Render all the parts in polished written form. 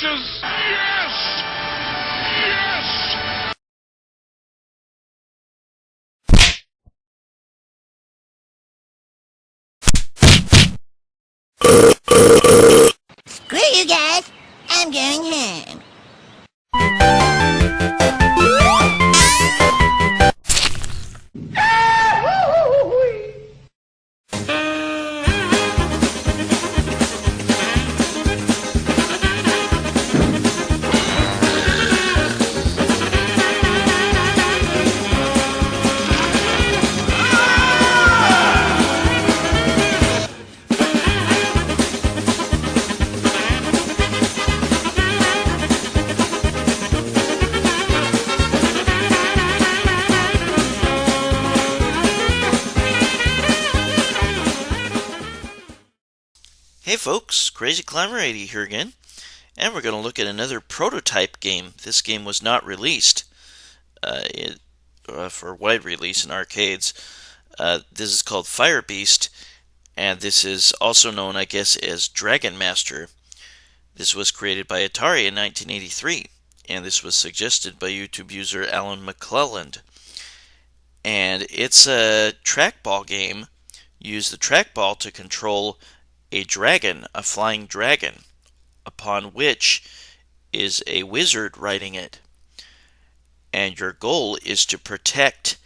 matches! Yes! Yes! Screw you guys, I'm going home. Hey folks, Crazy Climber 80 here again, and we're going to look at another prototype game. This game was not released for wide release in arcades. This is called Firebeast, and this is also known, I guess, as Dragon Master. This was created by Atari in 1983, and this was suggested by YouTube user Alan McClelland. And it's a trackball game. You use the trackball to control a dragon, a flying dragon, upon which is a wizard riding it. And your goal is to protect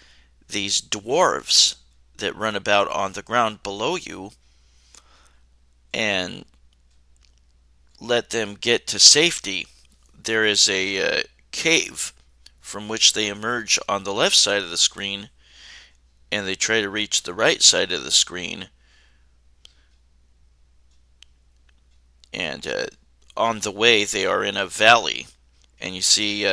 these dwarves that run about on the ground below you and let them get to safety. There is a cave from which they emerge on the left side of the screen, and they try to reach the right side of the screen. And on the way, they are in a valley, and you see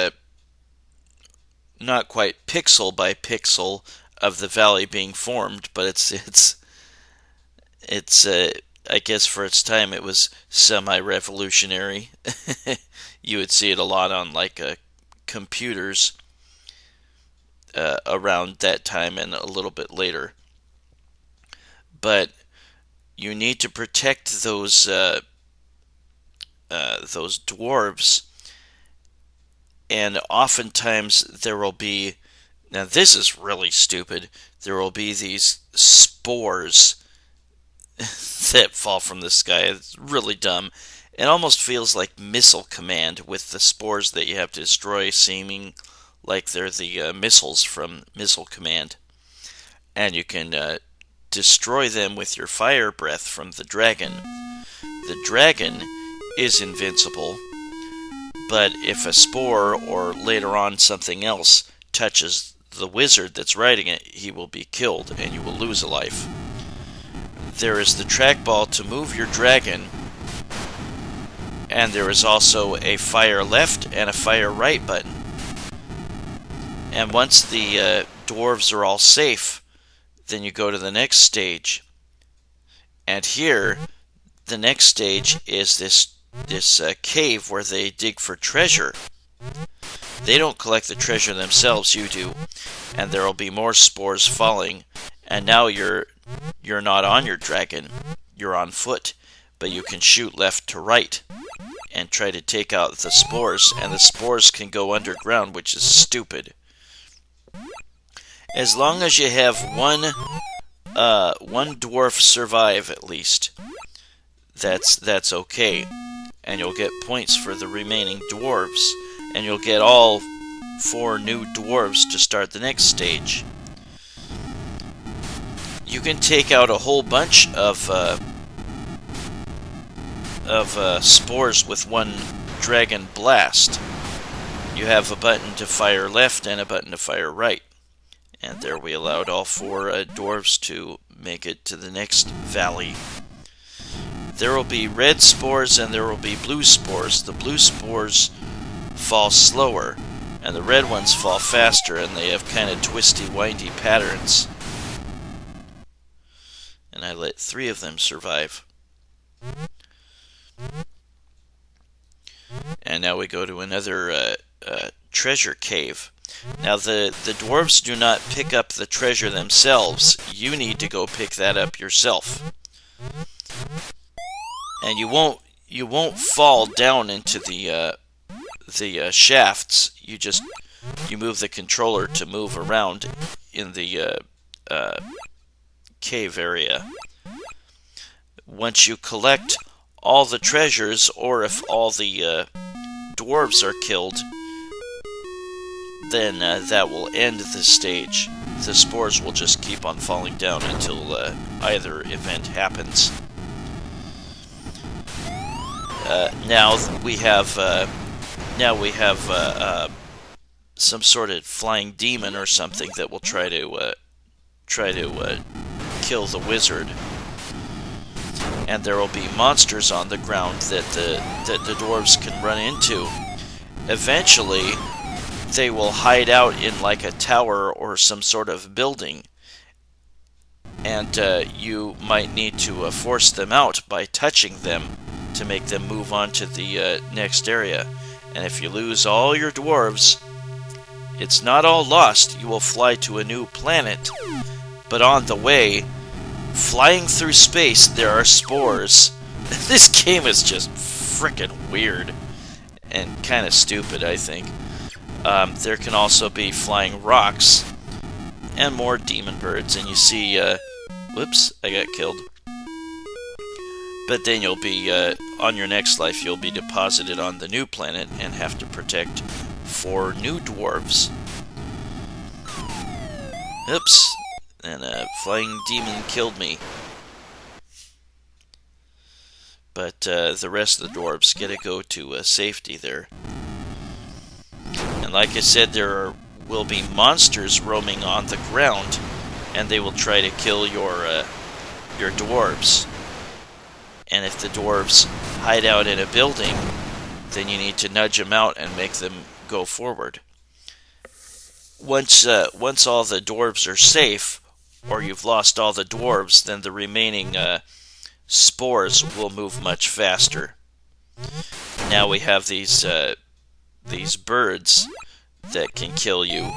not quite pixel by pixel of the valley being formed, but it's I guess for its time it was semi-revolutionary. You would see it a lot on like computers around that time and a little bit later. But you need to protect those dwarves, and oftentimes there will be, now this is really stupid, there will be these spores that fall from the sky. It's really dumb. It almost feels like Missile Command with the spores that you have to destroy seeming like they're the missiles from Missile Command. And you can destroy them with your fire breath from the dragon. The dragon is invincible, but if a spore or later on something else touches the wizard that's riding it, he will be killed and you will lose a life. There is the trackball to move your dragon, and there is also a fire left and a fire right button. And once the dwarves are all safe, then you go to the next stage. And here, the next stage is this cave where they dig for treasure. They don't collect the treasure themselves, you do. And there will be more spores falling. And now you're not on your dragon, you're on foot. But you can shoot left to right and try to take out the spores. And the spores can go underground, which is stupid. As long as you have one dwarf survive at least, that's okay. And you'll get points for the remaining dwarves, and you'll get all 4 new dwarves to start the next stage. You can take out a whole bunch of spores with one dragon blast. You have a button to fire left and a button to fire right. And there we allowed all 4 dwarves to make it to the next valley. There will be red spores and there will be blue spores. The blue spores fall slower, and the red ones fall faster, and they have kind of twisty, windy patterns. And I let 3 of them survive. And now we go to another treasure cave. Now the dwarves do not pick up the treasure themselves. You need to go pick that up yourself. And you won't you won't fall down into the shafts. You move the controller to move around in the cave area. Once you collect all the treasures, or if all the dwarves are killed, then that will end the stage. The spores will just keep on falling down until either event happens. Now we have some sort of flying demon or something that will try to kill the wizard, and there will be monsters on the ground that the dwarves can run into. Eventually, they will hide out in like a tower or some sort of building, and you might need to force them out by touching them to make them move on to the next area. And if you lose all your dwarves, it's not all lost. You will fly to a new planet, but on the way, flying through space, there are spores. This game is just frickin' weird and kind of stupid, I think. There can also be flying rocks and more demon birds, and you see, whoops, I got killed. But then you'll be, on your next life, you'll be deposited on the new planet and have to protect 4 new dwarves. Oops, and a flying demon killed me. But the rest of the dwarves get to go to safety there. And like I said, there will be monsters roaming on the ground, and they will try to kill your dwarves. And if the dwarves hide out in a building, then you need to nudge them out and make them go forward. Once all the dwarves are safe, or you've lost all the dwarves, then the remaining spores will move much faster. Now we have these birds that can kill you.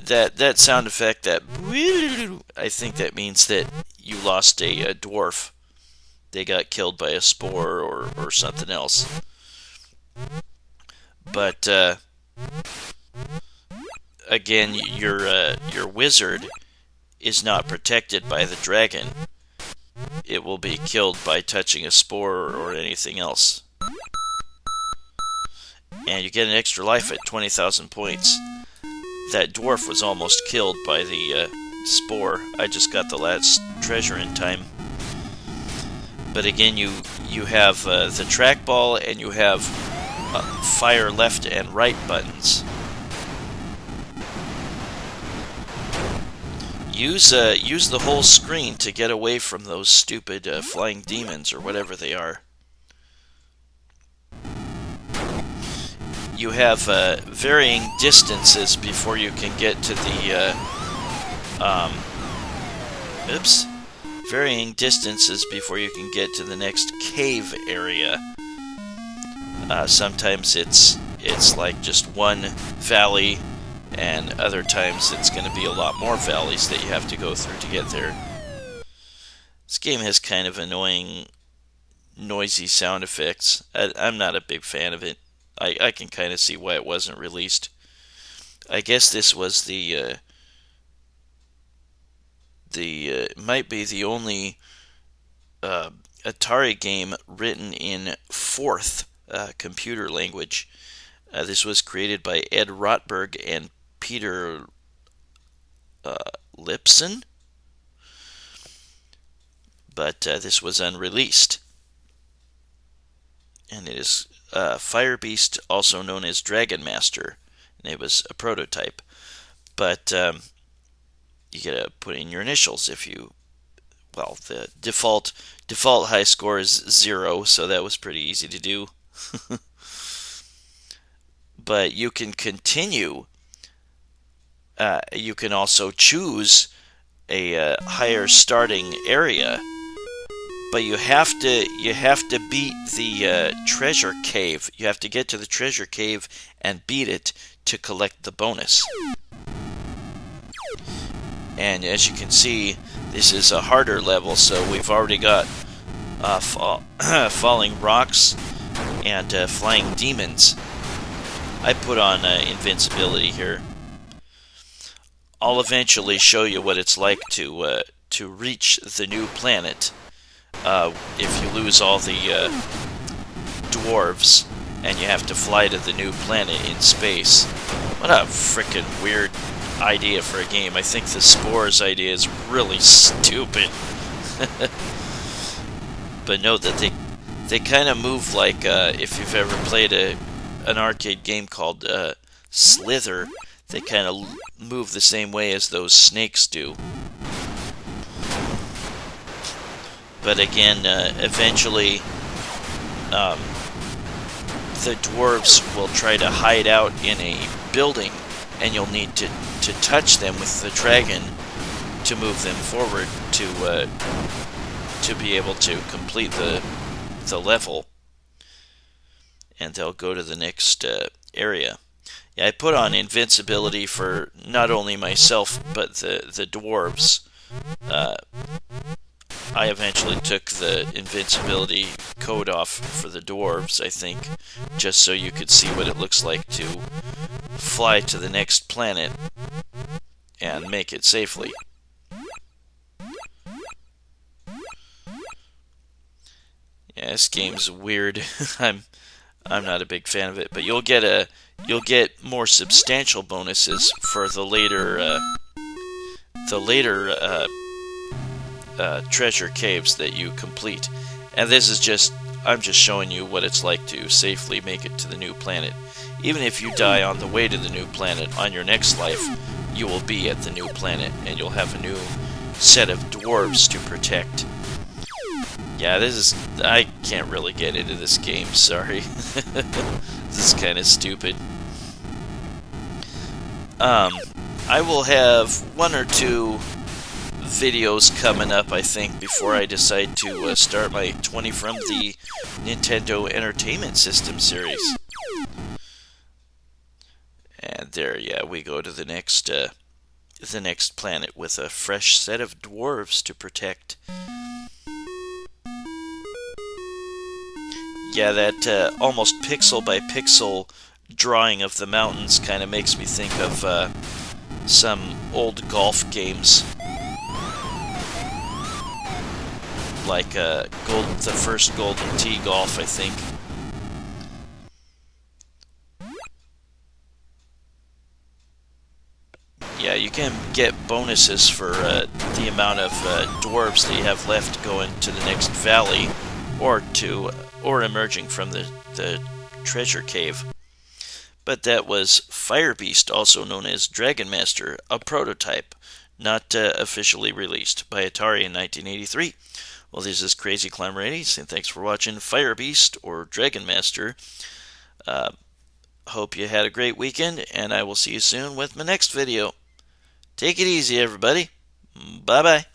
That sound effect, that I think that means that you lost a dwarf. They got killed by a spore or something else. But again, your wizard is not protected by the dragon. It will be killed by touching a spore or anything else. And you get an extra life at 20,000 points. That dwarf was almost killed by the spore. I just got the last treasure in time. But again, you have the trackball, and you have fire left and right buttons. Use the whole screen to get away from those stupid flying demons or whatever they are. You have varying distances before you can get to the varying distances before you can get to the next cave area. Sometimes it's like just one valley, and other times it's going to be a lot more valleys that you have to go through to get there. This game has kind of annoying, noisy sound effects. I'm not a big fan of it. I can kind of see why it wasn't released. I guess this was the might be the only Atari game written in 4th computer language. This was created by Ed Rotberg and Peter Lipson, but this was unreleased. And it is Firebeast, also known as Dragon Master, and it was a prototype. But you gotta put in your initials if you. Well, the default high score is 0, so that was pretty easy to do. But you can continue. You can also choose a higher starting area. But you have to beat the treasure cave. You have to get to the treasure cave and beat it to collect the bonus. And as you can see, this is a harder level, so we've already got falling rocks, and flying demons. I put on invincibility here. I'll eventually show you what it's like to reach the new planet if you lose all the dwarves and you have to fly to the new planet in space. What a frickin' weird idea for a game. I think the spores idea is really stupid. But note that they kind of move like if you've ever played an arcade game called Slither, they kind of move the same way as those snakes do. But again, eventually the dwarves will try to hide out in a building, and you'll need to touch them with the dragon to move them forward to be able to complete the level, and they'll go to the next area. Yeah, I put on invincibility for not only myself but the dwarves. I eventually took the invincibility code off for the dwarves, I think, just so you could see what it looks like to fly to the next planet and make it safely. Yeah, this game's weird. I'm not a big fan of it, but you'll get more substantial bonuses for the later treasure caves that you complete. And this is I'm just showing you what it's like to safely make it to the new planet. Even if you die on the way to the new planet, on your next life, you will be at the new planet, and you'll have a new set of dwarves to protect. Yeah, I can't really get into this game, sorry. This is kind of stupid. I will have one or two videos coming up, I think, before I decide to start my 20 from the Nintendo Entertainment System series. And there, yeah, we go to the next planet with a fresh set of dwarves to protect. Yeah, that almost pixel by pixel drawing of the mountains kind of makes me think of some old golf games, like the first Golden Tee Golf, I think. Yeah, you can get bonuses for the amount of dwarves that you have left going to the next valley, or emerging from the treasure cave. But that was Firebeast, also known as Dragon Master, a prototype, not officially released, by Atari in 1983. Well, this is Crazy Climber 80s, and thanks for watching Firebeast, or Dragon Master. Hope you had a great weekend, and I will see you soon with my next video. Take it easy, everybody. Bye-bye.